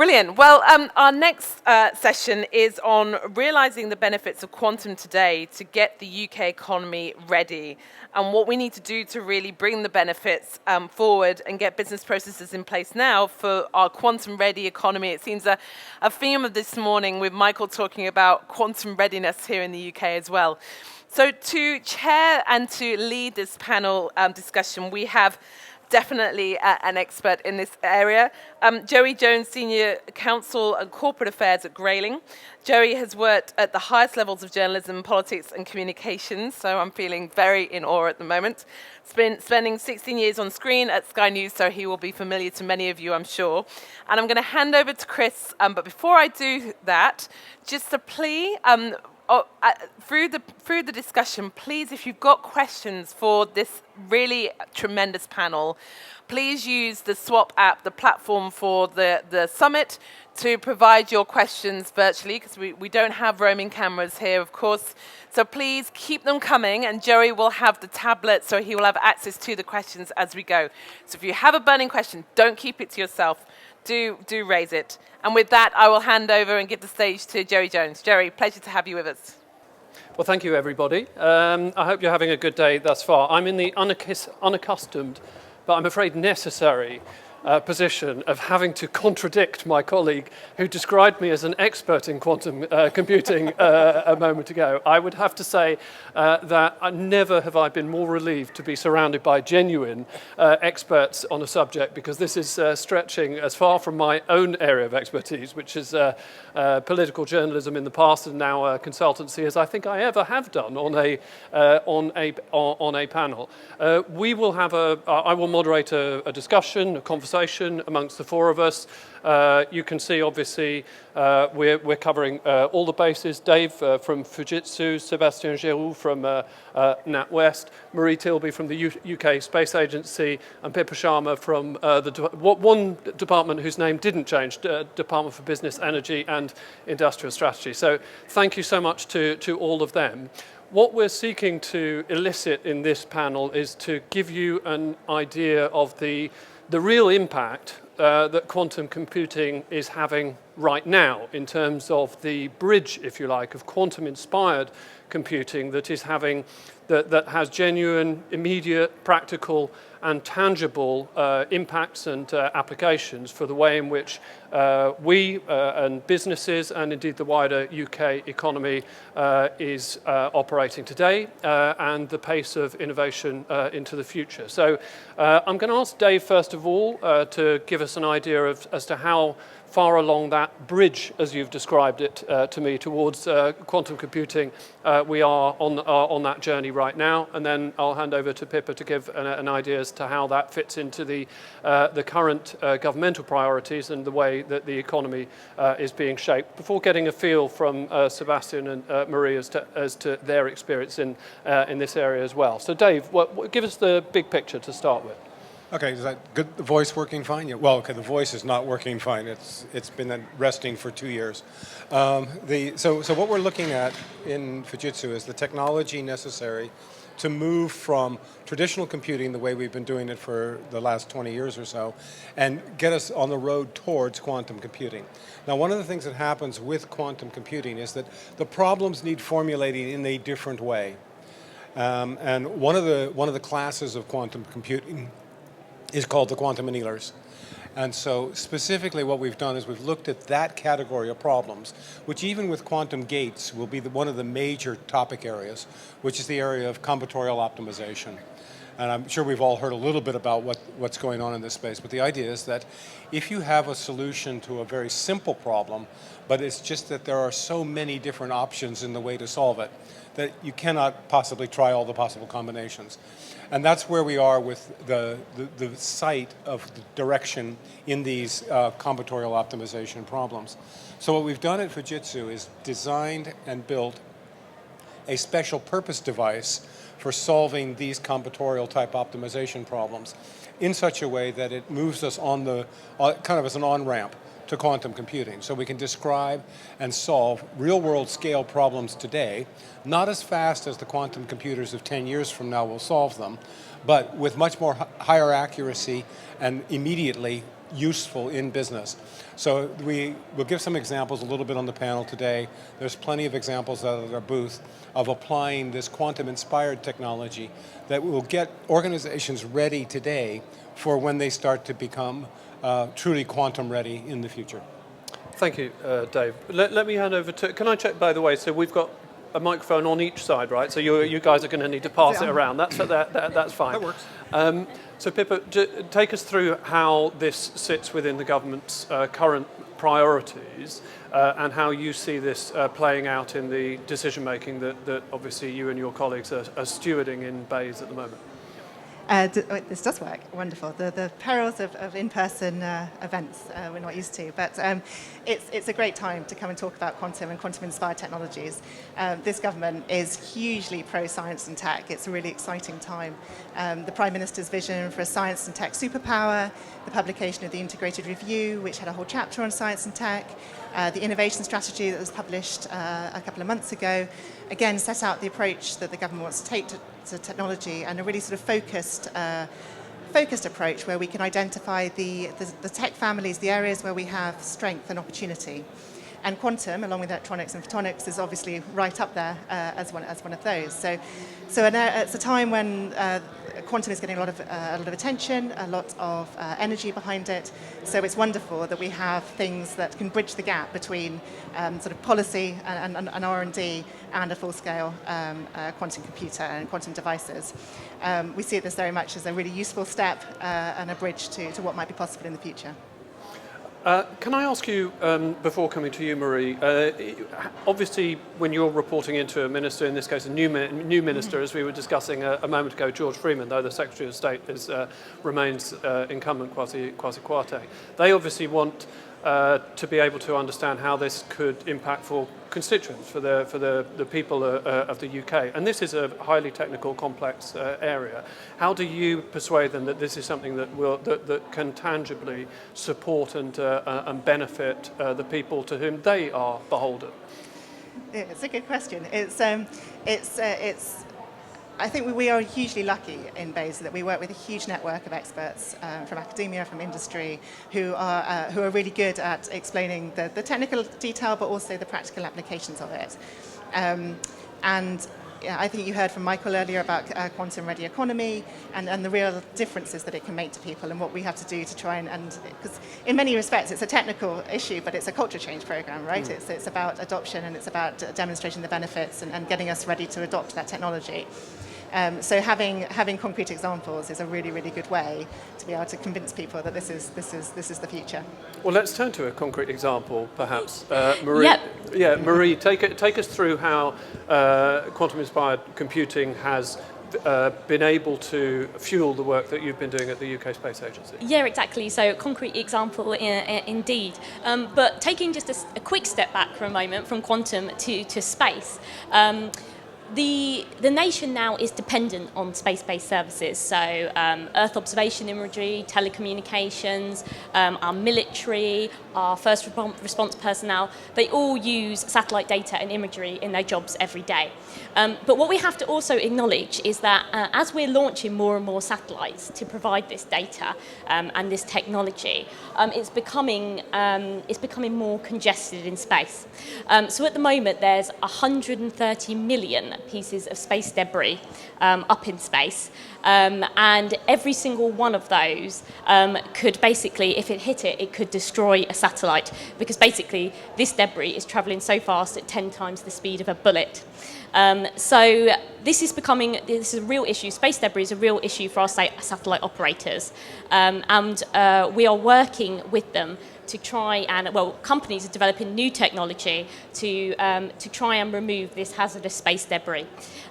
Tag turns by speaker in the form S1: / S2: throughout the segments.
S1: Brilliant. Well, our next session is on realizing the benefits of quantum today to get the UK economy ready and what we need to do to really bring the benefits forward and get business processes in place now for our quantum-ready economy. It seems a theme of this morning with Michael talking about quantum readiness here in the UK as well. So to chair and to lead this panel discussion, we have definitely an expert in this area. Joey Jones, Senior Counsel and Corporate Affairs at Grayling. Joey has worked at the highest levels of journalism, politics and communications, so I'm feeling very in awe at the moment. He's been spending 16 years on screen at Sky News, so he will be familiar to many of you, I'm sure. And I'm going to hand over to Chris, but before I do that, just a plea, through the discussion, please, if you've got questions for this really tremendous panel, please use the Swap app, the platform for the summit, to provide your questions virtually, because we don't have roaming cameras here, of course. So please keep them coming, and Joey will have the tablet, so he will have access to the questions as we go. So if you have a burning question, don't keep it to yourself. Do raise it. And with that, I will hand over and give the stage to Joey Jones. Joey, pleasure to have you with us.
S2: Well, thank you, everybody. I hope you're having a good day thus far. I'm in the unaccustomed, but I'm afraid necessary, position of having to contradict my colleague who described me as an expert in quantum computing a moment ago. I would have to say that never have I been more relieved to be surrounded by genuine experts on a subject, because this is stretching as far from my own area of expertise, which is political journalism in the past and now consultancy, as I think I ever have done on a panel. We will have I will moderate a discussion, a conversation amongst the four of us. You can see, obviously, we're covering all the bases. Dave from Fujitsu, Sébastien Giroux from NatWest, Marie Tilby from the UK Space Agency, and Pippa Sharma from one department whose name didn't change, Department for Business, Energy and Industrial Strategy. So thank you so much to all of them. What we're seeking to elicit in this panel is to give you an idea of the real impact that quantum computing is having right now in terms of the bridge, if you like, of quantum-inspired computing that has genuine, immediate, practical and tangible impacts and applications for the way in which we and businesses and indeed the wider UK economy is operating today and the pace of innovation into the future. So I'm going to ask Dave first of all to give us an idea as to how far along that bridge, as you've described it to me, towards quantum computing we are on that journey right now, and then I'll hand over to Pippa to give an idea as to how that fits into the current governmental priorities and the way that the economy is being shaped, before getting a feel from Sebastian and Marie as to their experience in this area as well. So Dave, give us the big picture to start with.
S3: Okay, is that good? The voice working fine? Yeah. Well, okay, the voice is not working fine. It's been resting for 2 years. So what we're looking at in Fujitsu is the technology necessary to move from traditional computing, the way we've been doing it for the last 20 years or so, and get us on the road towards quantum computing. Now, one of the things that happens with quantum computing is that the problems need formulating in a different way. And one of the classes of quantum computing is called the quantum annealers. And so specifically what we've done is we've looked at that category of problems, which even with quantum gates will be one of the major topic areas, which is the area of combinatorial optimization. And I'm sure we've all heard a little bit about what's going on in this space, but the idea is that if you have a solution to a very simple problem, but it's just that there are so many different options in the way to solve it, that you cannot possibly try all the possible combinations. And that's where we are with the site of the direction in these combinatorial optimization problems. So what we've done at Fujitsu is designed and built a special purpose device for solving these combinatorial type optimization problems in such a way that it moves us on the, kind of as an on-ramp to quantum computing. So we can describe and solve real-world scale problems today, not as fast as the quantum computers of 10 years from now will solve them, but with much more higher accuracy and immediately useful in business. So we will give some examples a little bit on the panel today. There's plenty of examples out at our booth of applying this quantum-inspired technology that will get organizations ready today for when they start to become truly quantum ready in the future.
S2: Thank you, Dave. Let me hand over to, can I check, by the way, so we've got a microphone on each side, right? So you guys are going to need to pass it around. That's fine.
S3: That works.
S2: So Pippa, take us through how this sits within the government's current priorities and how you see this playing out in the decision making that obviously you and your colleagues are stewarding in BEIS at the moment.
S4: This does work. Wonderful. The perils of in-person events we're not used to, but it's a great time to come and talk about quantum and quantum-inspired technologies. This government is hugely pro-science and tech. It's a really exciting time. The Prime Minister's vision for a science and tech superpower, the publication of the Integrated Review, which had a whole chapter on science and tech, the innovation strategy that was published a couple of months ago, again set out the approach that the government wants to take to technology, and a really sort of focused approach where we can identify the tech families, the areas where we have strength and opportunity. And quantum, along with electronics and photonics, is obviously right up there as one of those. So it's a time when quantum is getting a lot of attention, a lot of energy behind it. So it's wonderful that we have things that can bridge the gap between sort of policy and R&D and a full-scale quantum computer and quantum devices. We see this very much as a really useful step and a bridge to what might be possible in the future.
S2: Can I ask you, before coming to you, Marie, obviously when you're reporting into a minister, in this case a new minister, as we were discussing a moment ago, George Freeman, though the Secretary of State remains incumbent quasi quate, they obviously want to be able to understand how this could impact for constituents, for the people of the UK. And this is a highly technical, complex area. How do you persuade them that this is something that can tangibly support and benefit the people to whom they are beholden?
S4: It's a good question. I think we are hugely lucky in BEIS that we work with a huge network of experts from academia, from industry, who are really good at explaining the technical detail, but also the practical applications of it. And yeah, I think you heard from Michael earlier about quantum-ready economy and the real differences that it can make to people and what we have to do to try and because in many respects it's a technical issue, but it's a culture change program, right? It's about adoption and it's about demonstrating the benefits and getting us ready to adopt that technology. So having concrete examples is a really, really good way to be able to convince people that this is the future.
S2: Well, let's turn to a concrete example, perhaps. Marie,
S5: Yep.
S2: Yeah, Marie, take us through how quantum-inspired computing has been able to fuel the work that you've been doing at the UK Space Agency.
S5: Yeah, exactly. So, concrete example indeed. But taking just a quick step back for a moment from quantum to space. The nation now is dependent on space-based services, so Earth observation imagery, telecommunications, our military, our first response personnel, they all use satellite data and imagery in their jobs every day. But what we have to also acknowledge is that as we're launching more and more satellites to provide this data and this technology, it's becoming more congested in space. So at the moment there's 130 million pieces of space debris up in space, and every single one of those could basically, if it hit it, it could destroy a satellite, because basically this debris is travelling so fast at 10 times the speed of a bullet. So this is a real issue. Space debris is a real issue for our satellite operators, and we are working with them to try and, companies are developing new technology to try and remove this hazardous space debris.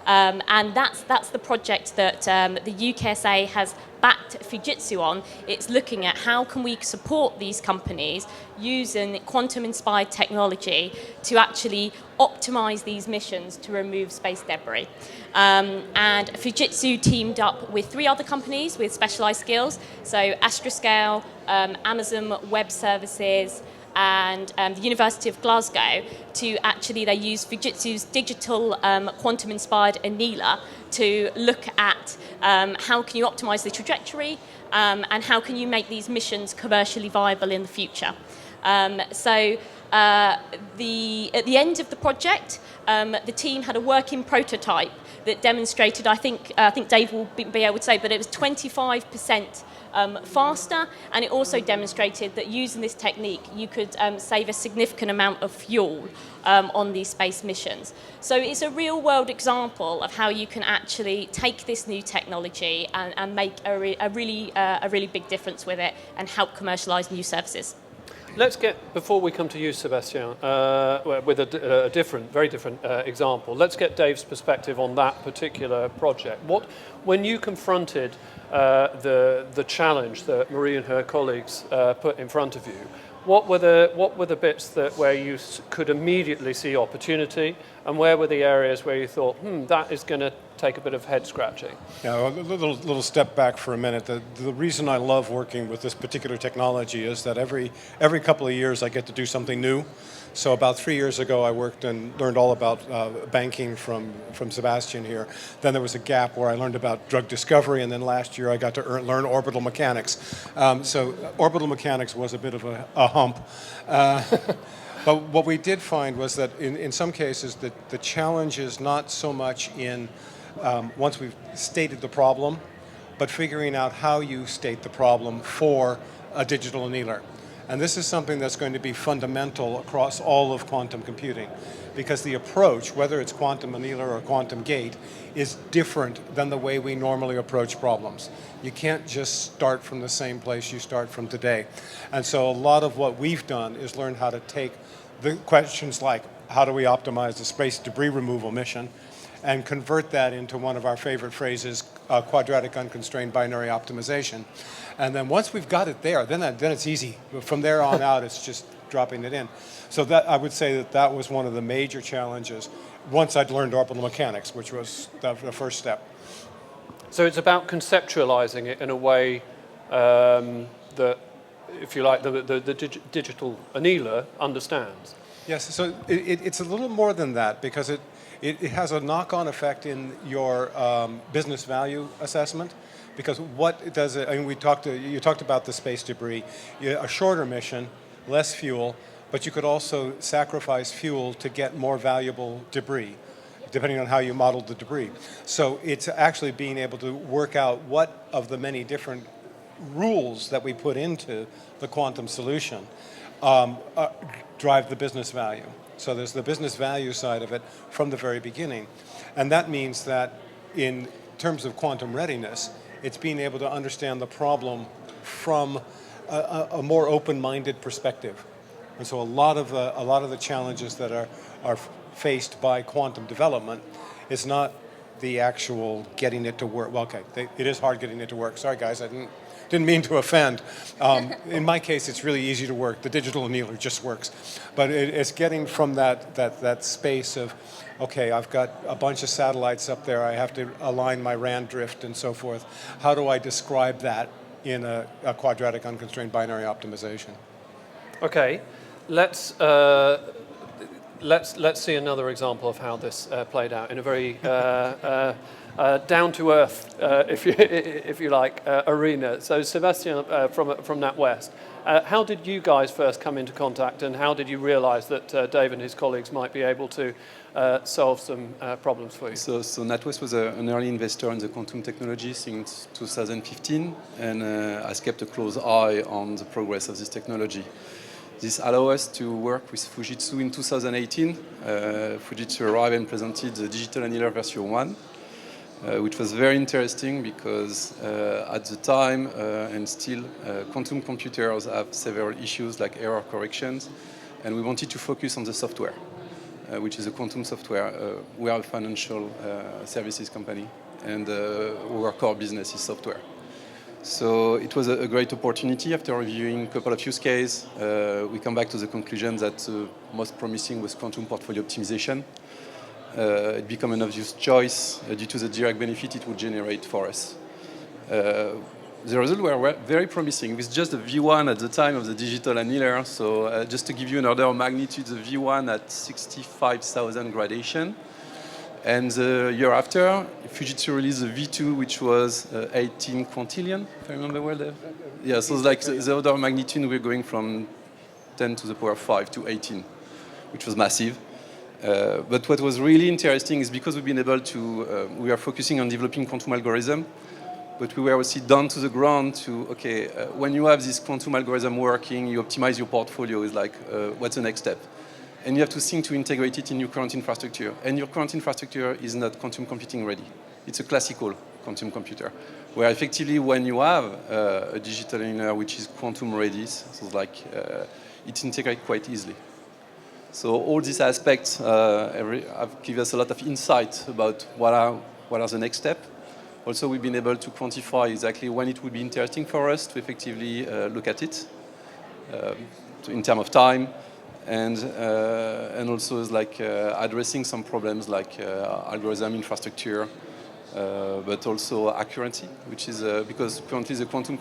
S5: And that's the project that the UKSA has backed Fujitsu on. It's looking at how can we support these companies using quantum-inspired technology to actually optimize these missions to remove space debris. And Fujitsu teamed up with 3 other companies with specialized skills, so Astroscale, Amazon Web Services, and the University of Glasgow they use Fujitsu's digital quantum-inspired Annealer to look at how can you optimize the trajectory and how can you make these missions commercially viable in the future. At the end of the project, the team had a working prototype that demonstrated, I think Dave will be able to say, but it was 25% faster, and it also demonstrated that using this technique you could save a significant amount of fuel on these space missions. So it's a real world example of how you can actually take this new technology and make a really big difference with it and help commercialize new services.
S2: Let's get, before we come to you, Sebastian, with a different, very different example, let's get Dave's perspective on that particular project. When you confronted the challenge that Marie and her colleagues put in front of you, what were the bits where you could immediately see opportunity, and where were the areas where you thought, that is going to take a bit of head scratching?
S3: Yeah, a little step back for a minute. The reason I love working with this particular technology is that every couple of years I get to do something new. So about 3 years ago I worked and learned all about banking from Sebastian here. Then there was a gap where I learned about drug discovery, and then last year I got to learn orbital mechanics. So orbital mechanics was a bit of a hump. But what we did find was that in some cases the challenge is not so much in once we've stated the problem, but figuring out how you state the problem for a digital annealer. And this is something that's going to be fundamental across all of quantum computing, because the approach, whether it's quantum annealer or quantum gate, is different than the way we normally approach problems. You can't just start from the same place you start from today. And so a lot of what we've done is learn how to take the questions like, how do we optimize the space debris removal mission, and convert that into one of our favorite phrases, quadratic unconstrained binary optimization. And then once we've got it there, then it's easy. From there on out, it's just dropping it in. So that I would say that was one of the major challenges once I'd learned orbital mechanics, which was the first step.
S2: So it's about conceptualizing it in a way that, if you like, the digital annealer understands.
S3: Yes, so it's a little more than that, because it has a knock-on effect in your business value assessment. Because what does it? I mean, you talked about the space debris. A shorter mission, less fuel, but you could also sacrifice fuel to get more valuable debris, depending on how you modeled the debris. So it's actually being able to work out what of the many different rules that we put into the quantum solution drive the business value. So there's the business value side of it from the very beginning. And that means that in terms of quantum readiness, it's being able to understand the problem from a more open-minded perspective. And so a lot of the challenges that are faced by quantum development is not the actual getting it to work. Well, okay, it is hard getting it to work. Sorry, guys, I didn't mean to offend. In my case, it's really easy to work. The digital annealer just works. But it's getting from that space of, okay, I've got a bunch of satellites up there. I have to align my RAN drift and so forth. How do I describe that in a quadratic unconstrained binary optimization?
S2: Okay, let's see another example of how this played out in a very down to earth, if you like, arena. So Sebastian from NatWest, how did you guys first come into contact, and how did you realize that Dave and his colleagues might be able to solve some problems for you?
S6: So NatWest was an early investor in the quantum technology since 2015, and has kept a close eye on the progress of this technology. This allowed us to work with Fujitsu in 2018. Fujitsu arrived and presented the digital annealer version 1, which was very interesting because at the time and still quantum computers have several issues like error corrections, and we wanted to focus on the software, which is a quantum software. We are a financial services company, and our core business is software. So it was a great opportunity. After reviewing a couple of use cases, we come back to the conclusion that the most promising was quantum portfolio optimization. It became an obvious choice due to the direct benefit it would generate for us. The results were very promising with just the V1 at the time of the digital annealer. So just to give you an order of magnitude, the V1 at 65,000 gradation. And the year after, Fujitsu released the V2, which was 18 quintillion, if I remember well. There. Yeah, so it's like the order of magnitude, we're going from 10 to the power 5 to 18, which was massive. But what was really interesting is because we've been able to, we are focusing on developing quantum algorithm, but we were also down to the ground to, okay, when you have this quantum algorithm working, you optimize your portfolio, is like, what's the next step? And you have to think to integrate it in your current infrastructure. And your current infrastructure is not quantum computing ready. It's a classical quantum computer, where effectively when you have a digital annealer which is quantum ready, so it's like it integrates quite easily. So all these aspects have given us a lot of insight about what are the next steps. Also, we've been able to quantify exactly when it would be interesting for us to effectively look at it in terms of time. And also is like addressing some problems like algorithm infrastructure, but also accuracy, which is because currently the quantum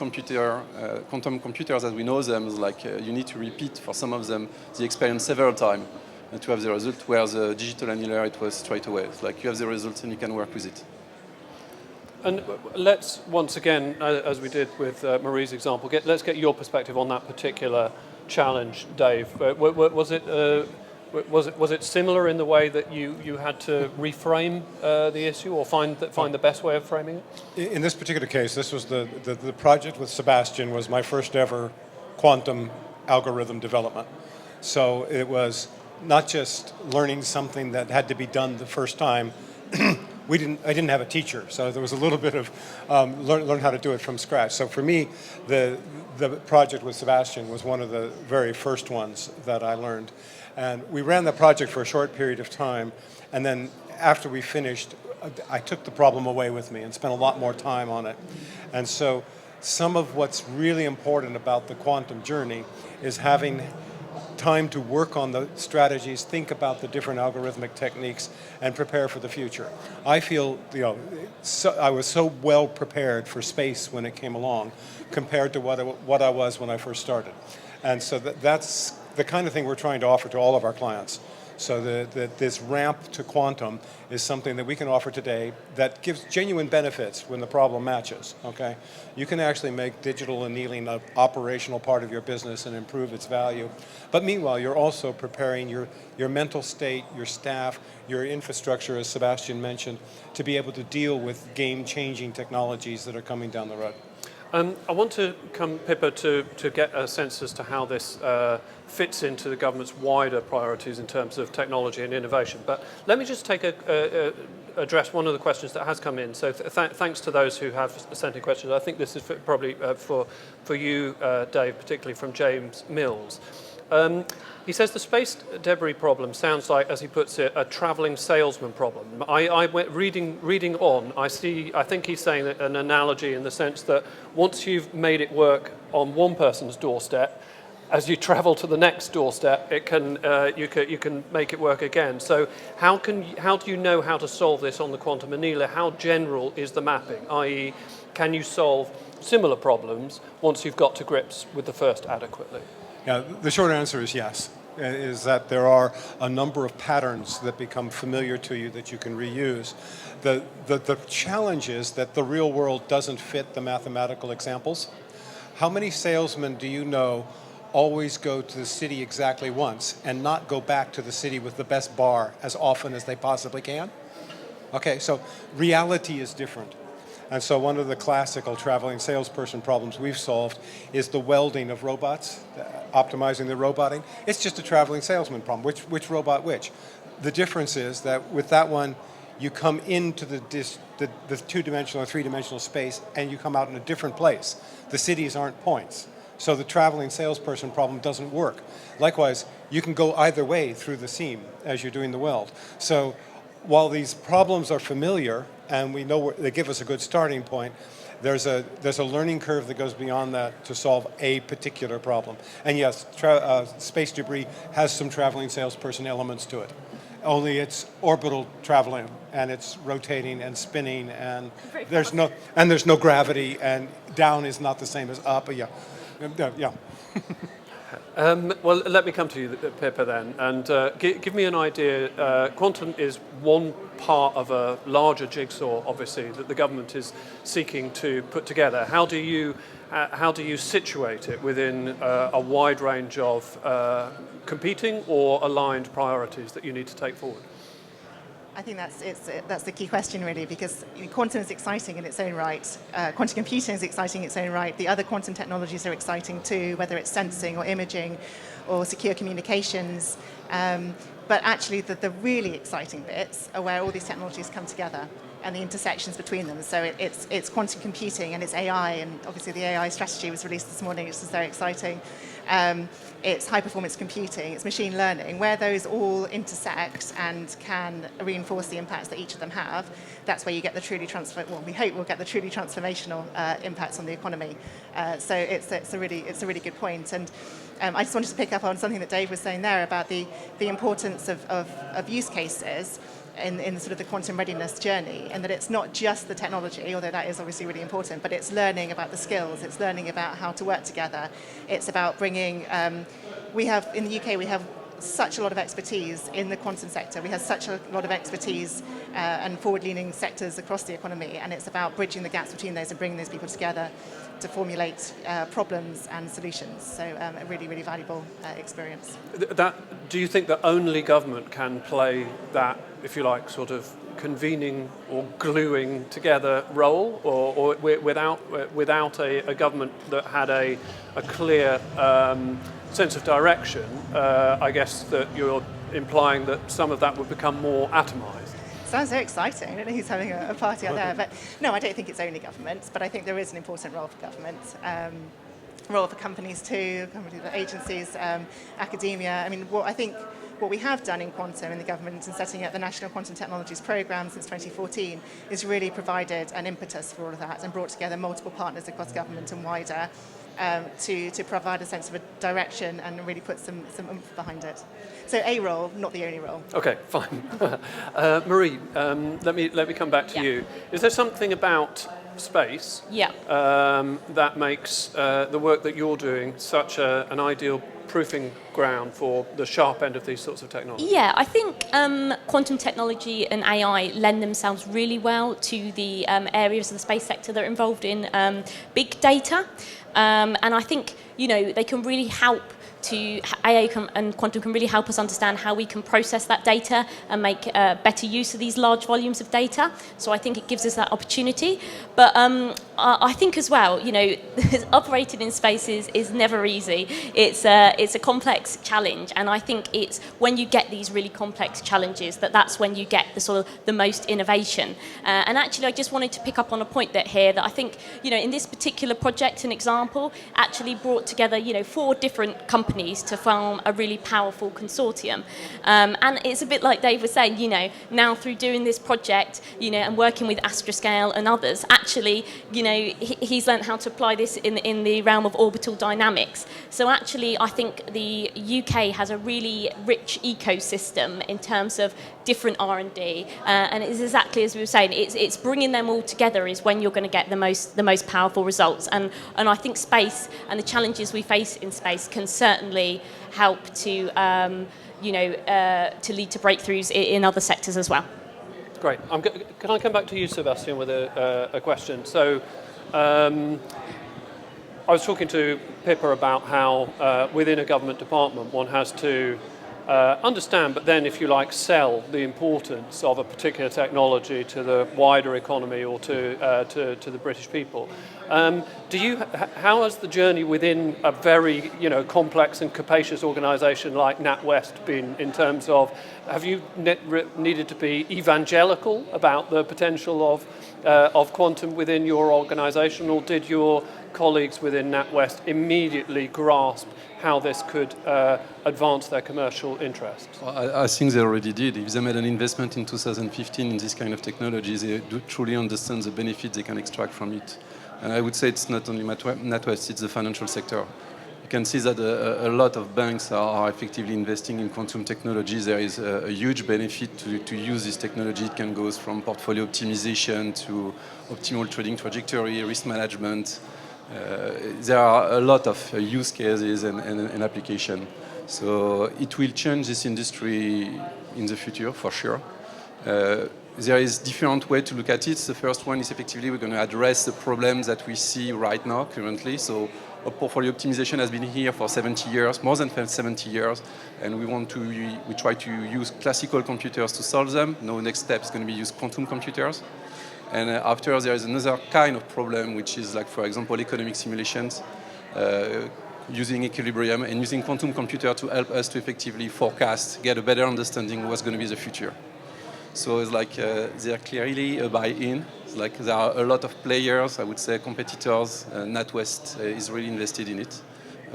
S6: computers as we know them is like you need to repeat for some of them the experience several times to have the result, where the digital annealer it was straight away. It's like you have the results and you can work with it.
S2: And let's once again, as we did with Marie's example, let's get your perspective on that particular challenge, Dave. Was it similar in the way that you had to reframe the issue, or find the best way of framing it?
S3: In this particular case, this was the project with Sebastian was my first ever quantum algorithm development. So it was not just learning something that had to be done the first time. I didn't have a teacher, so there was a little bit of learn how to do it from scratch. So for me, the project with Sebastian was one of the very first ones that I learned. And we ran the project for a short period of time, and then after we finished, I took the problem away with me and spent a lot more time on it. And so some of what's really important about the quantum journey is having time to work on the strategies, think about the different algorithmic techniques, and prepare for the future. I feel, I was so well prepared for space when it came along, compared to what I was when I first started. And so that's the kind of thing we're trying to offer to all of our clients. So that this ramp to quantum is something that we can offer today that gives genuine benefits when the problem matches, okay? You can actually make digital annealing an operational part of your business and improve its value. But meanwhile, you're also preparing your mental state, your staff, your infrastructure, as Sebastian mentioned, to be able to deal with game-changing technologies that are coming down the road.
S2: I want to come, Pippa, to get a sense as to how this fits into the government's wider priorities in terms of technology and innovation. But let me just address one of the questions that has come in. So thanks to those who have sent in questions. I think this is probably for you, Dave, particularly from James Mills. He says the space debris problem sounds like, as he puts it, a travelling salesman problem. I went reading on. I think he's saying an analogy in the sense that once you've made it work on one person's doorstep, as you travel to the next doorstep, you can make it work again. So how do you know how to solve this on the quantum annealer? How general is the mapping? I.e., can you solve similar problems once you've got to grips with the first adequately?
S3: Yeah, the short answer is yes, is that there are a number of patterns that become familiar to you that you can reuse. The challenge is that the real world doesn't fit the mathematical examples. How many salesmen do you know always go to the city exactly once and not go back to the city with the best bar as often as they possibly can? Okay, so reality is different. And so one of the classical traveling salesperson problems we've solved is the welding of robots, optimizing the roboting. It's just a traveling salesman problem. Which robot which? The difference is that with that one, you come into the two-dimensional or three-dimensional space and you come out in a different place. The cities aren't points. So the traveling salesperson problem doesn't work. Likewise, you can go either way through the seam as you're doing the weld. So while these problems are familiar and we know they give us a good starting point, there's a learning curve that goes beyond that to solve a particular problem. And yes, space debris has some traveling salesperson elements to it. Only it's orbital traveling and it's rotating and spinning and there's no gravity and down is not the same as up. Yeah.
S2: Well, let me come to you, Pippa, then, and give me an idea. Quantum is one part of a larger jigsaw, obviously, that the government is seeking to put together. How do you situate it within a wide range of competing or aligned priorities that you need to take forward?
S4: I think that's the key question, really, because quantum is exciting in its own right. Quantum computing is exciting in its own right. The other quantum technologies are exciting too, whether it's sensing or imaging or secure communications. But actually, the really exciting bits are where all these technologies come together and the intersections between them. So it's quantum computing and it's AI, and obviously the AI strategy was released this morning, which is very exciting. It's high-performance computing, it's machine learning, where those all intersect and can reinforce the impacts that each of them have. That's where you get the truly we hope we'll get the truly transformational impacts on the economy. So it's a really good point. And I just wanted to pick up on something that Dave was saying there about the importance of use cases in sort of the quantum readiness journey, and that it's not just the technology, although that is obviously really important, but it's learning about the skills, it's learning about how to work together. It's about bringing, in the UK, we have such a lot of expertise in the quantum sector. We have such a lot of expertise and forward-leaning sectors across the economy, and it's about bridging the gaps between those and bringing those people together to formulate problems and solutions. So a really, really valuable experience.
S2: Do you think that only government can play that, if you like, sort of convening or gluing together role, or without a government that had a clear sense of direction, I guess that you're implying that some of that would become more atomised?
S4: Sounds very exciting. I don't know who's having a party out there, but no, I don't think it's only government, but I think there is an important role for government. Role for companies too, agencies, academia. I mean, what we have done in quantum in the government and setting up the National Quantum Technologies Programme since 2014 is really provided an impetus for all of that and brought together multiple partners across government and wider to provide a sense of a direction and really put some oomph behind it. So a role, not the only role.
S2: Okay, fine. Marie, let me come back to you. Is there something about space that makes the work that you're doing such an ideal proofing ground for the sharp end of these sorts of technology?
S5: Yeah, I think quantum technology and AI lend themselves really well to the areas of the space sector that are involved in big data. And I think, they can really help and quantum can really help us understand how we can process that data and make better use of these large volumes of data. So I think it gives us that opportunity. But I think as well, operating in space is never easy. It's a complex challenge, and I think it's when you get these really complex challenges that's when you get the most innovation. And actually, I just wanted to pick up on a point that I think, in this particular project, an example actually brought together, 4 different companies to form a really powerful consortium. And it's a bit like Dave was saying, now through doing this project, and working with Astroscale and others, actually, he's learned how to apply this in the realm of orbital dynamics. So actually, I think the UK has a really rich ecosystem in terms of different R&D, and it's exactly as we were saying. It's bringing them all together is when you're going to get the most powerful results. And I think space and the challenges we face in space can certainly help to to lead to breakthroughs in other sectors as well.
S2: Great. Can I come back to you, Sebastian, with a question? So, I was talking to Pippa about how within a government department one has to understand, but then, if you like, sell the importance of a particular technology to the wider economy or to the British people. How has the journey within a very complex and capacious organisation like NatWest been in terms of, have you needed to be evangelical about the potential of quantum within your organisation, or did your colleagues within NatWest immediately grasp how this could advance their commercial interests?
S6: Well, I think they already did. If they made an investment in 2015 in this kind of technology, they do truly understand the benefits they can extract from it. And I would say it's not only NatWest, it's the financial sector. You can see that a lot of banks are effectively investing in quantum technology. There is a huge benefit to use this technology. It can go from portfolio optimization to optimal trading trajectory, risk management, there are a lot of use cases and application. So it will change this industry in the future, for sure. There is different way to look at it. The first one is effectively we're going to address the problems that we see right now, currently. So portfolio optimization has been here for 70 years, more than 70 years, and we try to use classical computers to solve them. Now, next step is going to be use quantum computers. And after, there is another kind of problem, which is like, for example, economic simulations, using equilibrium and using quantum computer to help us to effectively forecast, get a better understanding of what's going to be the future. So it's like there clearly a buy-in. It's like there are a lot of players, I would say competitors. NatWest is really invested in it.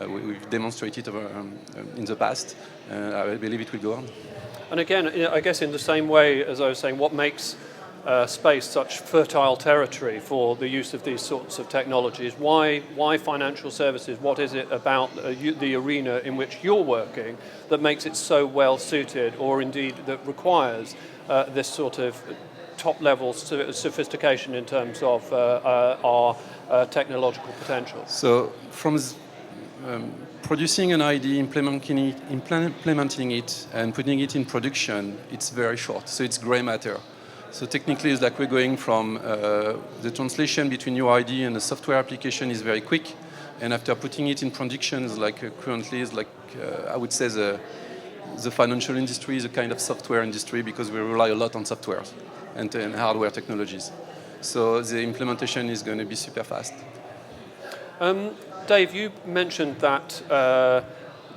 S6: We've demonstrated in the past. I believe it will go on.
S2: And again, I guess in the same way as I was saying, what makes space such fertile territory for the use of these sorts of technologies? Why financial services? What is it about the arena in which you're working that makes it so well suited, or indeed that requires this sort of top-level sophistication in terms of our technological potential?
S6: So from producing an idea, implementing it, and putting it in production, it's very short. So it's gray matter. So technically, it's like we're going from the translation between your idea and the software application is very quick, and after putting it in production, is like currently is like I would say the financial industry is a kind of software industry because we rely a lot on software and hardware technologies. So the implementation is going to be super fast.
S2: Dave, you mentioned that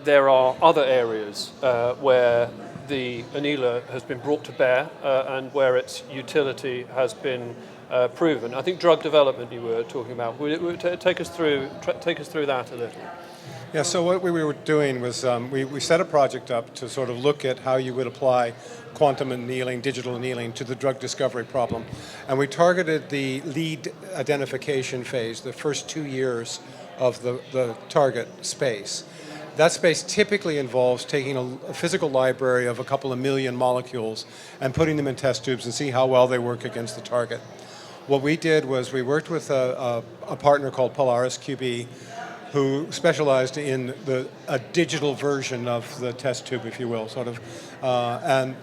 S2: there are other areas where the Annealer has been brought to bear and where its utility has been proven. I think drug development you were talking about. Take us through that a little.
S3: Yeah, so what we were doing was we set a project up to sort of look at how you would apply quantum annealing, digital annealing to the drug discovery problem. And we targeted the lead identification phase, the first 2 years of the target space. That space typically involves taking a physical library of a couple of million molecules and putting them in test tubes and see how well they work against the target. What we did was we worked with a partner called Polaris QB, who specialized in a digital version of the test tube, if you will, sort of, and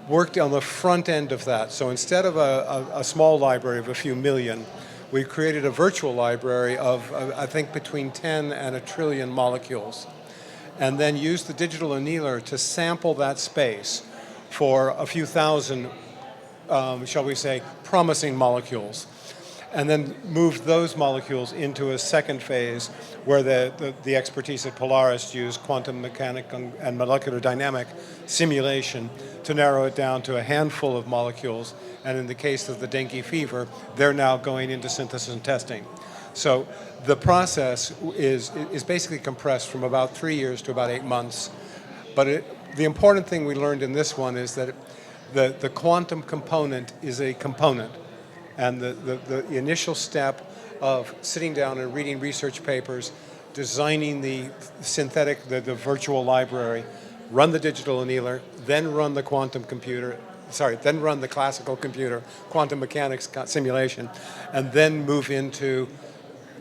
S3: worked on the front end of that. So instead of a small library of a few million, we created a virtual library of, I think, between 10 and a trillion molecules, and then used the digital annealer to sample that space for a few thousand, shall we say, promising molecules, and then moved those molecules into a second phase where the expertise at Polaris used quantum mechanic and molecular dynamic simulation to narrow it down to a handful of molecules. And in the case of the dengue fever, they're now going into synthesis and testing. So the process is basically compressed from about 3 years to about 8 months. But the important thing we learned in this one is that the quantum component is a component. And the initial step of sitting down and reading research papers, designing the synthetic, the virtual library, run the digital annealer, then run the then run the classical computer, quantum mechanics simulation, and then move into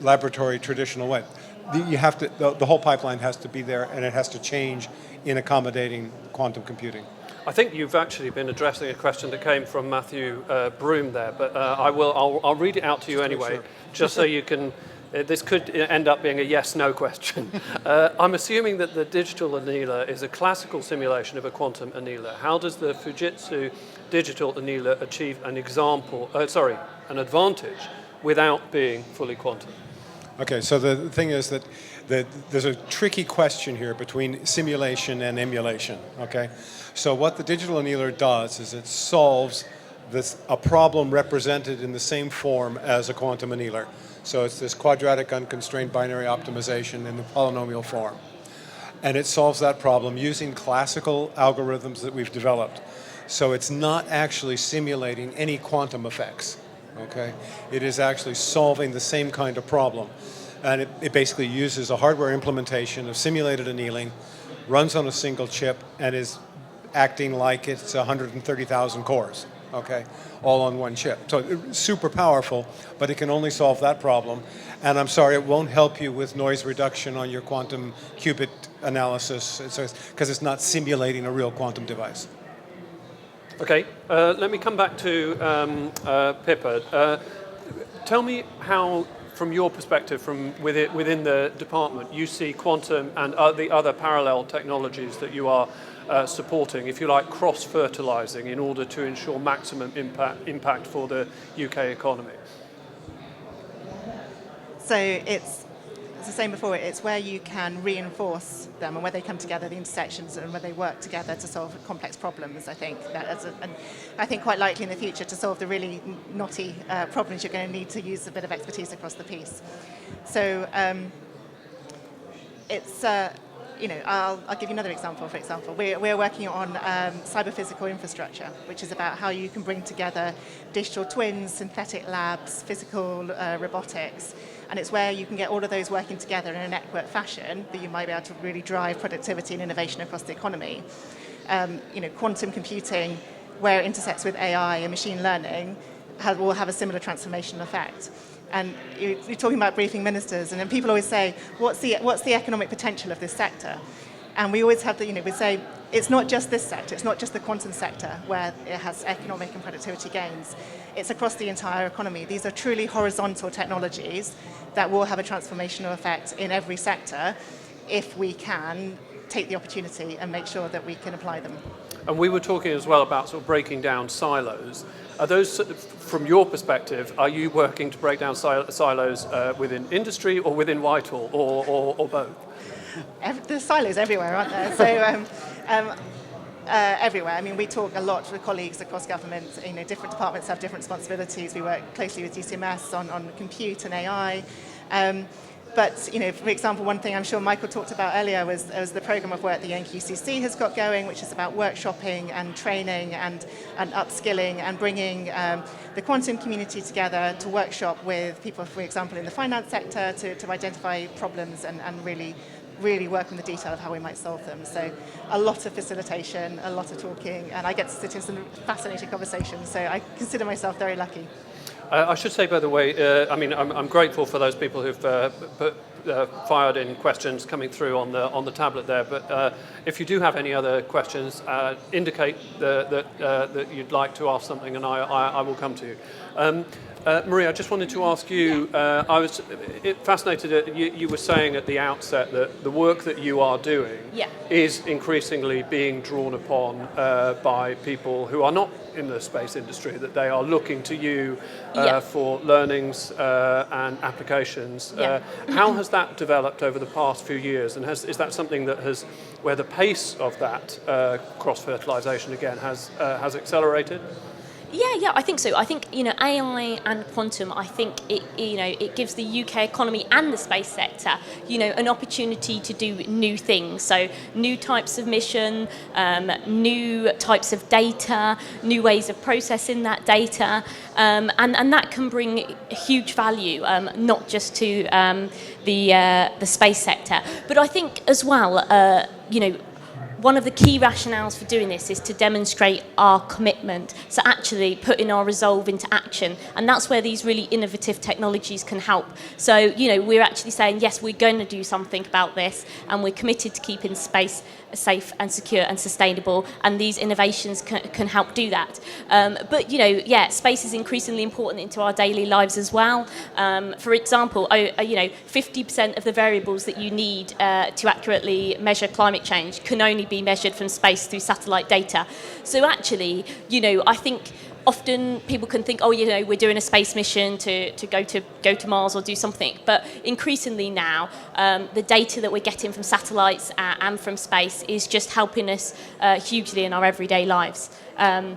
S3: laboratory traditional way. The whole pipeline has to be there, and it has to change in accommodating quantum computing.
S2: I think you've actually been addressing a question that came from Matthew Broom there, but I'll read it out to you anyway,
S3: Sure.
S2: just so you can. This could end up being a yes/no question. I'm assuming that the digital annealer is a classical simulation of a quantum annealer. How does the Fujitsu digital annealer achieve an advantage without being fully quantum?
S3: Okay, so the thing is that there's a tricky question here between simulation and emulation, okay? So what the digital annealer does is it solves a problem represented in the same form as a quantum annealer. So it's this quadratic unconstrained binary optimization in the polynomial form. And it solves that problem using classical algorithms that we've developed. So it's not actually simulating any quantum effects, okay? It is actually solving the same kind of problem. And it basically uses a hardware implementation of simulated annealing, runs on a single chip, and is acting like it's 130,000 cores. okay, all on one chip. So super powerful, but it can only solve that problem. And I'm sorry, it won't help you with noise reduction on your quantum qubit analysis, because it's not simulating a real quantum device.
S2: Okay, let me come back to Pippa. Tell me how, from your perspective, from within the department, you see quantum and the other parallel technologies that you are supporting, if you like, cross-fertilizing in order to ensure maximum impact for the UK economy.
S4: So it's, as I was saying before, it's where you can reinforce them and where they come together, the intersections, and where they work together to solve complex problems. I think and I think quite likely in the future to solve the really knotty problems, you're going to need to use a bit of expertise across the piece. So it's. I'll give you another example. For example, we're working on cyber-physical infrastructure, which is about how you can bring together digital twins, synthetic labs, physical robotics, and it's where you can get all of those working together in a network fashion that you might be able to really drive productivity and innovation across the economy. Quantum computing, where it intersects with AI and machine learning, will have a similar transformational effect. And you're talking about briefing ministers, and then people always say, what's the economic potential of this sector? And we always have we say, it's not just this sector, it's not just the quantum sector where it has economic and productivity gains. It's across the entire economy. These are truly horizontal technologies that will have a transformational effect in every sector if we can take the opportunity and make sure that we can apply them.
S2: And we were talking as well about sort of breaking down silos. Are those, from your perspective, are you working to break down silos within industry or within Whitehall, or both?
S4: There's silos everywhere, aren't there? So everywhere. I mean, we talk a lot with colleagues across government. Different departments have different responsibilities. We work closely with DCMS on compute and AI. But, for example, one thing I'm sure Michael talked about earlier was the program of work the NQCC has got going, which is about workshopping and training and upskilling and bringing the quantum community together to workshop with people, for example, in the finance sector to identify problems and really work on the detail of how we might solve them. So a lot of facilitation, a lot of talking, and I get to sit in some fascinating conversations, so I consider myself very lucky.
S2: I should say, by the way, I'm grateful for those people who've fired in questions coming through on the tablet there. But if you do have any other questions, indicate that you'd like to ask something, and I will come to you. Maria, I just wanted to ask you, I was fascinated that you were saying at the outset that the work that you are doing is increasingly being drawn upon by people who are not in the space industry, that they are looking to you for learnings and applications. How has that developed over the past few years, and is that something that where the pace of that cross-fertilisation again has accelerated?
S5: Yeah, I think so. I think AI and quantum. I think it gives the UK economy and the space sector an opportunity to do new things. So new types of mission, new types of data, new ways of processing that data, and that can bring huge value, not just to the space sector, but I think as well. One of the key rationales for doing this is to demonstrate our commitment, so actually putting our resolve into action, and that's where these really innovative technologies can help. So, we're actually saying, yes, we're going to do something about this, and we're committed to keeping space safe and secure and sustainable, and these innovations can help do that. But, space is increasingly important into our daily lives as well. For example, 50% of the variables that you need to accurately measure climate change can only be measured from space through satellite data. So actually, I think often people can think, we're doing a space mission to go to Mars or do something. But increasingly now, the data that we're getting from satellites and from space is just helping us hugely in our everyday lives. And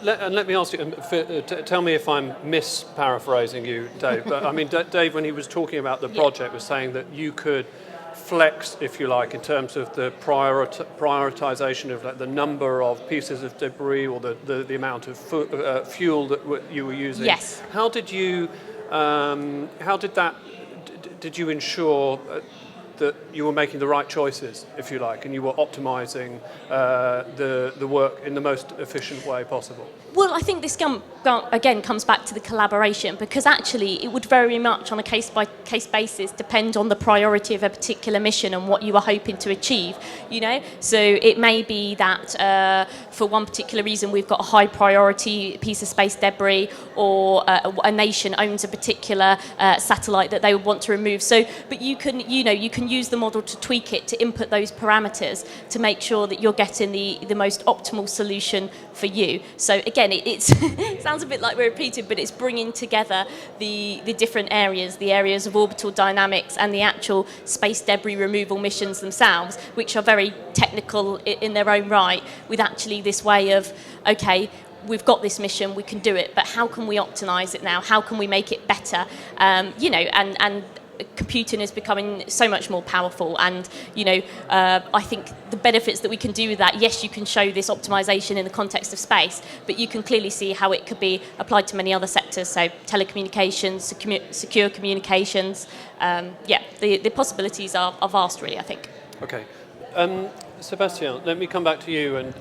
S2: let me ask you, tell me if I'm misparaphrasing you, Dave. But Dave, when he was talking about the project, was saying that you could flex, if you like, in terms of the prioritization of the number of pieces of debris or the amount of fuel that you were using.
S5: Yes.
S2: Did you ensure that you were making the right choices, if you like, and you were optimizing the work in the most efficient way possible?
S5: Well, I think this again comes back to the collaboration, because actually it would very much on a case-by-case basis depend on the priority of a particular mission and what you are hoping to achieve, you know. So it may be that for one particular reason we've got a high priority piece of space debris, or a nation owns a particular satellite that they would want to remove. So, but you can use the model to tweak it, to input those parameters to make sure that you're getting the most optimal solution for you. So again, it sounds a bit like we're repeating, but it's bringing together the different areas, the areas of orbital dynamics and the actual space debris removal missions themselves, which are very technical in their own right, with actually this way of, okay, we've got this mission, we can do it, but how can we optimize it now? How can we make it better? And computing is becoming so much more powerful, and I think the benefits that we can do with that, yes, you can show this optimization in the context of space, but you can clearly see how it could be applied to many other sectors, so telecommunications, secure communications. The possibilities are vast, really, I think.
S2: Okay. Sebastian, let me come back to you and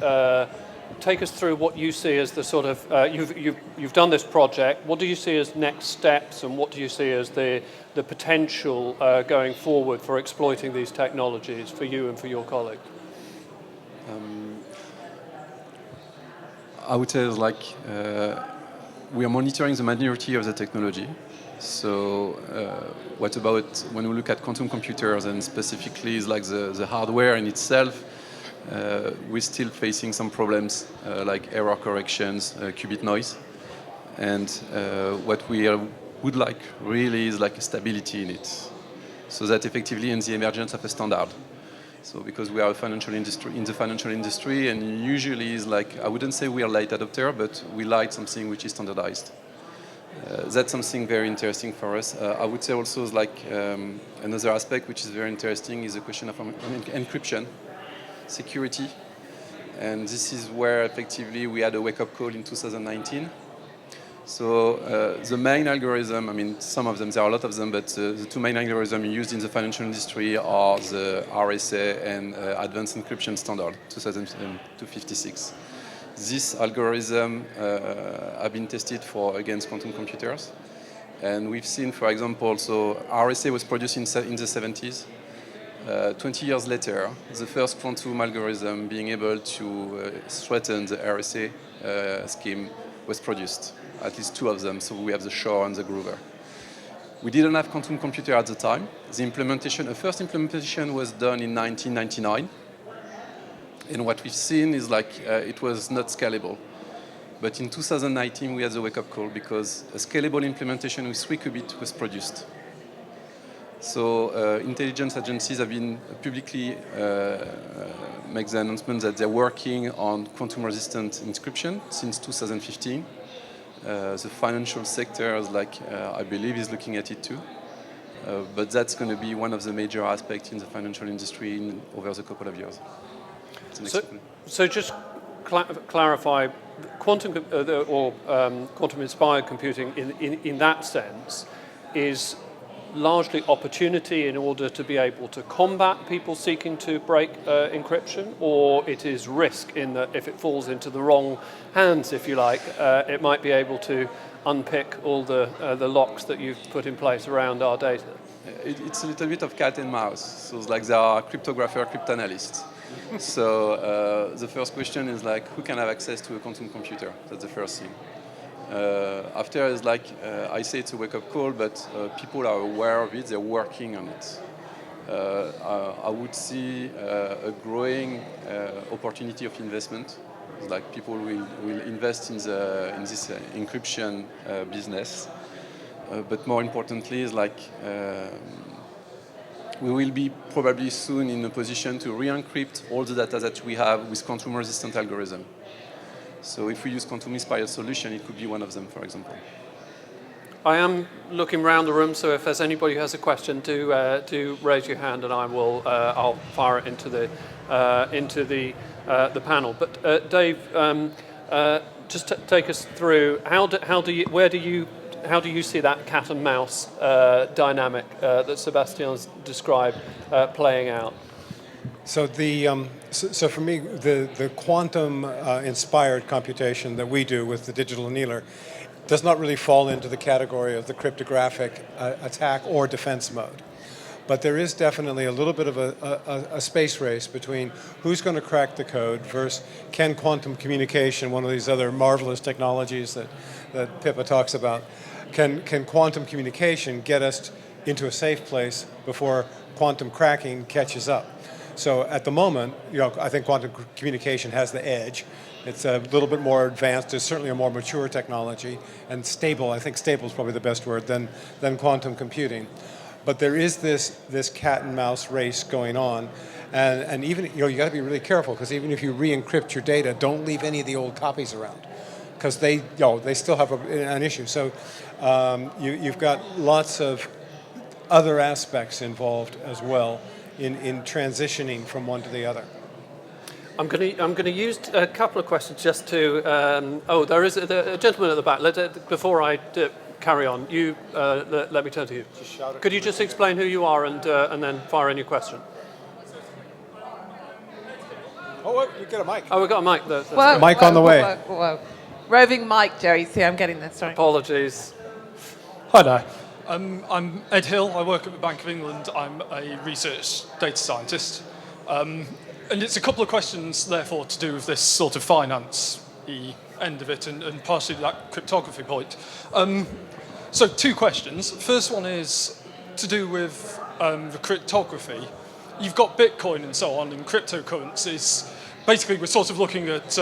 S2: take us through what you see as the sort of, you've done this project, what do you see as next steps, and what do you see as the potential going forward for exploiting these technologies for you and for your colleagues?
S6: I would say we are monitoring the maturity of the technology. So what about when we look at quantum computers, and specifically is like the hardware in itself, we're still facing some problems like error corrections, qubit noise. And what we would like really is like a stability in it, so that effectively in the emergence of a standard. So because we are in the financial industry, and usually is like, I wouldn't say we are late adopter, but we like something which is standardized. That's something very interesting for us. I would say also is like another aspect which is very interesting is the question of encryption, security. And this is where effectively we had a wake-up call in 2019. So the main algorithm, I mean, some of them, there are a lot of them, but the two main algorithms used in the financial industry are the RSA and Advanced Encryption Standard 2056. This algorithm have been tested against quantum computers. And we've seen, for example, so RSA was produced in the 70s. 20 years later, the first quantum algorithm being able to threaten the RSA scheme was produced. At least two of them, so we have the Shor and the Groover. We didn't have quantum computer at the time. The first implementation was done in 1999. And what we've seen is like it was not scalable. But in 2019, we had the wake-up call because a scalable implementation with 3 qubits was produced. So intelligence agencies have been publicly make the announcement that they're working on quantum-resistant encryption since 2015. The financial sector, I believe, is looking at it too. But that's going to be one of the major aspects in the financial industry over the couple of years.
S2: So just clarify, quantum-inspired computing in that sense is largely opportunity in order to be able to combat people seeking to break encryption, or it is risk in that if it falls into the wrong hands, if you like, it might be able to unpick all the locks that you've put in place around our data?
S6: It's a little bit of cat and mouse. So it's like there are cryptographers, cryptanalysts. So the first question is like, who can have access to a quantum computer? That's the first thing. After is like, I say it's a wake-up call, but people are aware of it, they're working on it. I would see a growing opportunity of investment. It's like people will invest in this encryption business. But more importantly, is like we will be probably soon in a position to re-encrypt all the data that we have with quantum-resistant algorithm. So if we use quantum-inspired solution, it could be one of them, for example.
S2: I am looking around the room, so if there's anybody who has a question, do raise your hand, and I'll fire it into the panel. But Dave, just take us through where do you how do you see that cat and mouse dynamic that Sebastian's described playing out?
S3: So so for me, the quantum inspired computation that we do with the digital annealer does not really fall into the category of the cryptographic attack or defense mode. But there is definitely a little bit of a space race between who's going to crack the code versus can quantum communication, one of these other marvelous technologies that Pippa talks about, can quantum communication get us into a safe place before quantum cracking catches up? So at the moment, I think quantum communication has the edge. It's a little bit more advanced. It's certainly a more mature technology and stable. I think stable is probably the best word than quantum computing. But there is this cat and mouse race going on, and even you got to be really careful, because even if you re-encrypt your data, don't leave any of the old copies around, because they still have an issue. So you've got lots of other aspects involved as well in transitioning from one to the other.
S2: I'm going to use a couple of questions just to. There is a gentleman at the back. Before I carry on, let me turn to you.
S3: Just shout it.
S2: Could you just explain who you are and then fire in your question?
S3: Oh, you get a mic.
S2: Oh, we've got a mic.
S3: Mic on the way.
S1: Whoa. Roving mic, Jerry. See, I'm getting this. Sorry.
S2: Apologies.
S7: Hi there. I'm Ed Hill. I work at the Bank of England. I'm a research data scientist. And it's a couple of questions, therefore, to do with this sort of finance-y end of it and partially that cryptography point. So 2 questions. First one is to do with the cryptography. You've got Bitcoin and so on and cryptocurrencies. Basically, we're sort of looking at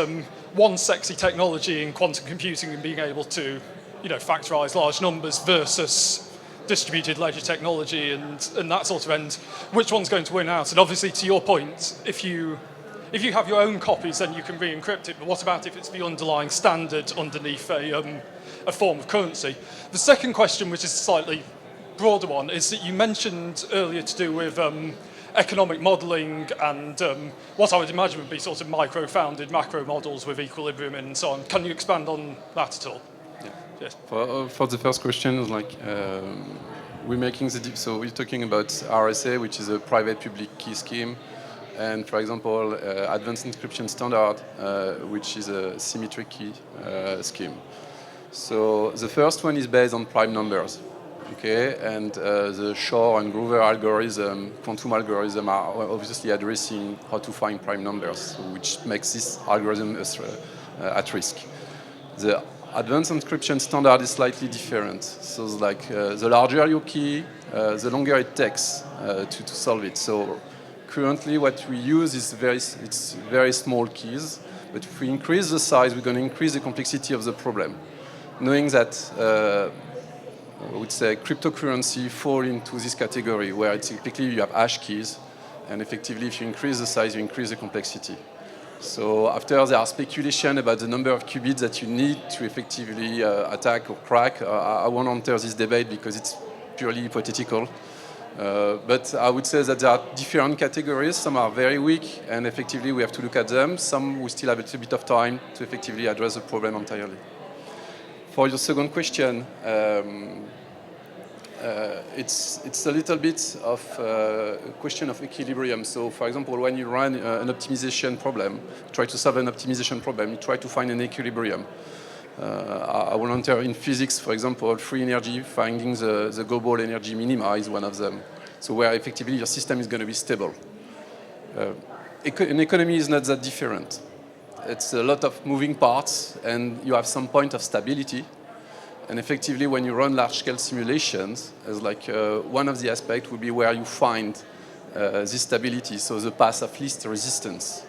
S7: one sexy technology in quantum computing and being able to factorize large numbers versus distributed ledger technology and that sort of end. Which one's going to win out? And obviously, to your point, if you have your own copies, then you can re-encrypt it. But what about if it's the underlying standard underneath a form of currency? The second question, which is a slightly broader one, is that you mentioned earlier to do with economic modelling and what I would imagine would be sort of micro-founded macro models with equilibrium and so on. Can you expand on that at all? Yes.
S6: For the first question, we're making so we're talking about RSA, which is a private public key scheme, and for example, advanced encryption standard, which is a symmetric key scheme. So the first one is based on prime numbers, okay, and the Shor and Grover algorithm, quantum algorithm, are obviously addressing how to find prime numbers, which makes this algorithm at risk. The advanced encryption standard is slightly different. So like the larger your key, the longer it takes to solve it. So currently what we use is very small keys, but if we increase the size, we're going to increase the complexity of the problem. Knowing that I would say cryptocurrency fall into this category where typically you have hash keys, and effectively if you increase the size, you increase the complexity. So after there are speculation about the number of qubits that you need to effectively attack or crack, I won't enter this debate because it's purely hypothetical. But I would say that there are different categories. Some are very weak, and effectively we have to look at them. Some we still have a little bit of time to effectively address the problem entirely. For your second question, it's a little bit of a question of equilibrium. So, for example, when you run an optimization problem, try to solve an optimization problem, you try to find an equilibrium. I will enter in physics, for example, free energy, finding the global energy minima is one of them. So where effectively your system is going to be stable. An economy is not that different. It's a lot of moving parts, and you have some point of stability. And effectively, when you run large-scale simulations, as like one of the aspects would be where you find this stability, so the path of least resistance.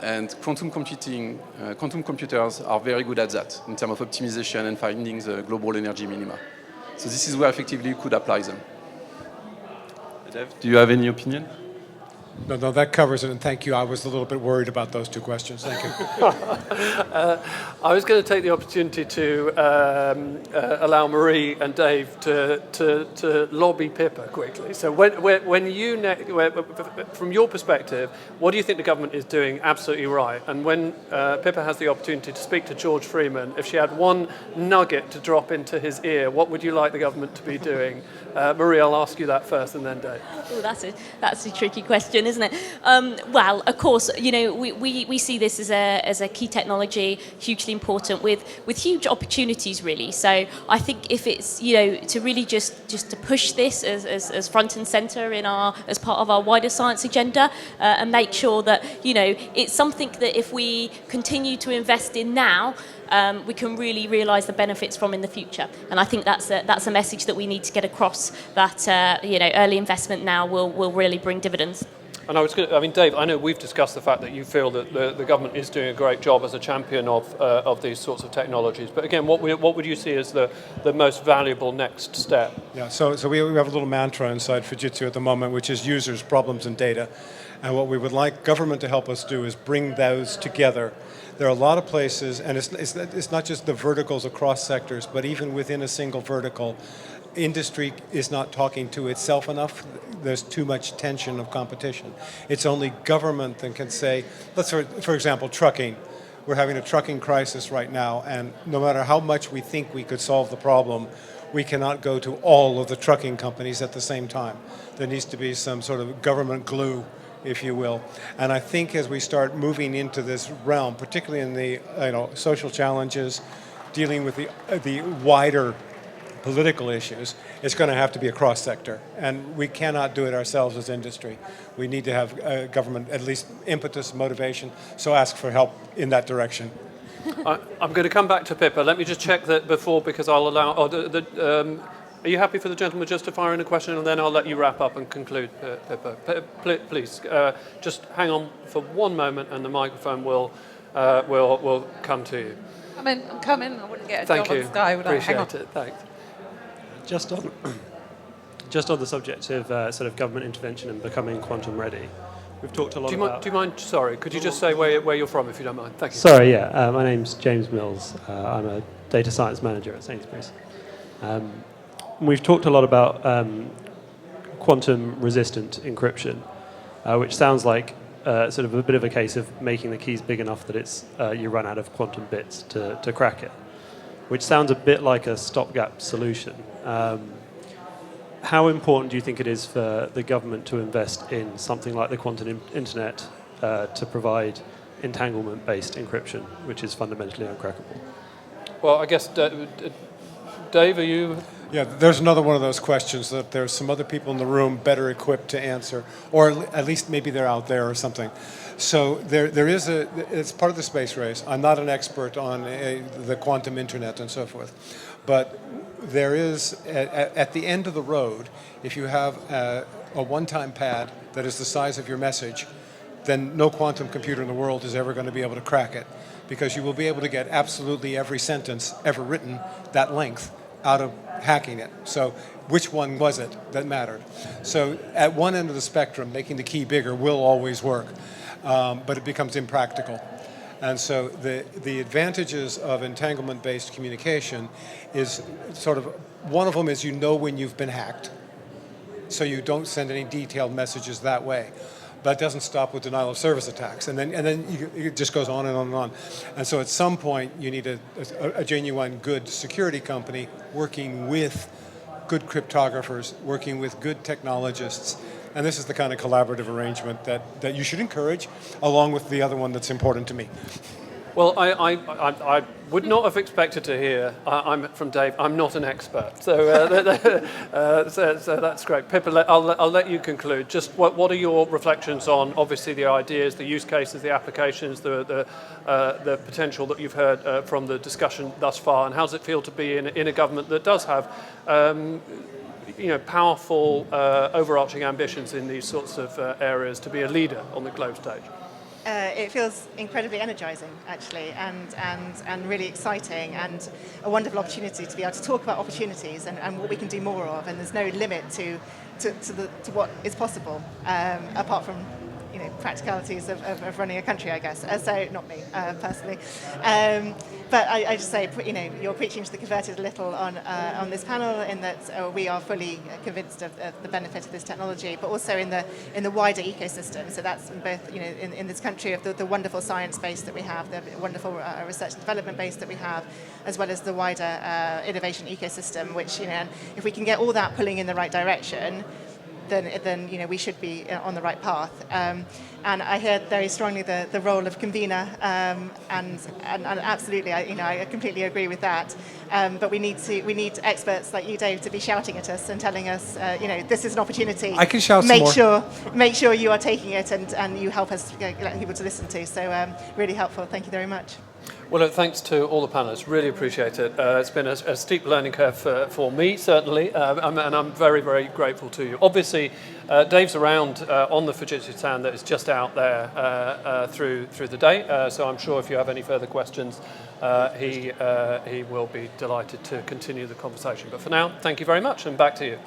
S6: And quantum computers are very good at that in terms of optimization and finding the global energy minima. So this is where effectively you could apply them. Dave, do you have any opinion?
S3: No, that covers it, and thank you. I was a little bit worried about those two questions. Thank you.
S2: I was going to take the opportunity to allow Marie and Dave to lobby Pippa quickly. So when you, from your perspective, what do you think the government is doing absolutely right? And when Pippa has the opportunity to speak to George Freeman, if she had one nugget to drop into his ear, what would you like the government to be doing? Marie, I'll ask you that first, and then Dave.
S5: Oh, that's a tricky question, isn't it? Well, of course, we see this as a key technology, hugely important, with huge opportunities, really. So I think if it's to really just to push this as front and centre as part of our wider science agenda, and make sure that it's something that if we continue to invest in now, we can really realise the benefits from in the future. And I think that's a message that we need to get across, that early investment now will really bring dividends.
S2: And Dave, I know we've discussed the fact that you feel that the government is doing a great job as a champion of these sorts of technologies. But again, what would you see as the most valuable next step?
S3: Yeah, so we have a little mantra inside Fujitsu at the moment, which is users, problems, and data. And what we would like government to help us do is bring those together. There are a lot of places, and it's not just the verticals across sectors, but even within a single vertical, industry is not talking to itself enough. There's too much tension of competition. It's only government that can say, for example, trucking. We're having a trucking crisis right now, and no matter how much we think we could solve the problem, we cannot go to all of the trucking companies at the same time. There needs to be some sort of government glue, if you will. And I think as we start moving into this realm, particularly in the social challenges, dealing with the wider political issues, it's going to have to be across sector. And we cannot do it ourselves as industry. We need to have government, at least impetus, motivation, so ask for help in that direction.
S2: I'm going to come back to Pippa. Let me just check that before, because I'll allow... are you happy for the gentleman just to fire in a question, and then I'll let you wrap up and conclude, Pippa? Please, just hang on for one moment, and the microphone will come to you.
S8: I'm coming. I wouldn't get a
S2: Thank
S8: job
S2: you.
S8: on Sky without
S2: Appreciate it. Thanks.
S9: Just on the subject of sort of government intervention and becoming quantum ready, we've talked a lot about...
S2: Do you mind, sorry, could you just say where you're from, if you don't mind? Thank you.
S9: Sorry, yeah. My name's James Mills. I'm a data science manager at Sainsbury's. We've talked a lot about quantum-resistant encryption, which sounds like sort of a bit of a case of making the keys big enough that you run out of quantum bits to crack it, which sounds a bit like a stopgap solution. How important do you think it is for the government to invest in something like the quantum internet to provide entanglement-based encryption, which is fundamentally uncrackable?
S2: Well, I guess, Dave, are you...
S3: Yeah, there's another one of those questions that there's some other people in the room better equipped to answer, or at least maybe they're out there or something. So there is it's part of the space race. I'm not an expert on the quantum internet and so forth, but there is, at the end of the road, if you have a one-time pad that is the size of your message, then no quantum computer in the world is ever going to be able to crack it, because you will be able to get absolutely every sentence ever written that length out of hacking it. So which one was it that mattered? So at one end of the spectrum, making the key bigger will always work, but it becomes impractical. And so the advantages of entanglement-based communication is sort of, one of them is when you've been hacked, so you don't send any detailed messages that way. But it doesn't stop with denial of service attacks, and then it just goes on and on and on. And so at some point, you need a genuine good security company working with good cryptographers, working with good technologists. And this is the kind of collaborative arrangement that you should encourage, along with the other one that's important to me.
S2: Well, I would not have expected to hear, I'm from Dave, I'm not an expert. So that's great. Pippa, I'll let you conclude. Just what are your reflections on, obviously, the ideas, the use cases, the applications, the potential that you've heard from the discussion thus far, and how does it feel to be in a government that does have powerful overarching ambitions in these sorts of areas to be a leader on the globe stage?
S4: It feels incredibly energizing, actually, and really exciting, and a wonderful opportunity to be able to talk about opportunities and what we can do more of. And there's no limit to to what is possible, apart from practicalities of running a country, I guess. So not me personally, but I just say you're preaching to the converted a little on this panel in that we are fully convinced of the benefit of this technology, but also in the wider ecosystem. So that's both in this country of the wonderful science base that we have, the wonderful research and development base that we have, as well as the wider innovation ecosystem. Which and if we can get all that pulling in the right direction, then we should be on the right path. And I heard very strongly the role of convener, and absolutely, I completely agree with that. But we need experts like you, Dave, to be shouting at us and telling us, this is an opportunity.
S10: I can shout some more.
S4: Make sure you are taking it and you help us get people to listen to. So really helpful. Thank you very much.
S2: Well, look, thanks to all the panelists. Really appreciate it. It's been a steep learning curve for me, certainly, and I'm very, very grateful to you. Obviously, Dave's around on the Fujitsu stand that is just out there through the day, so I'm sure if you have any further questions, he will be delighted to continue the conversation. But for now, thank you very much, and back to you.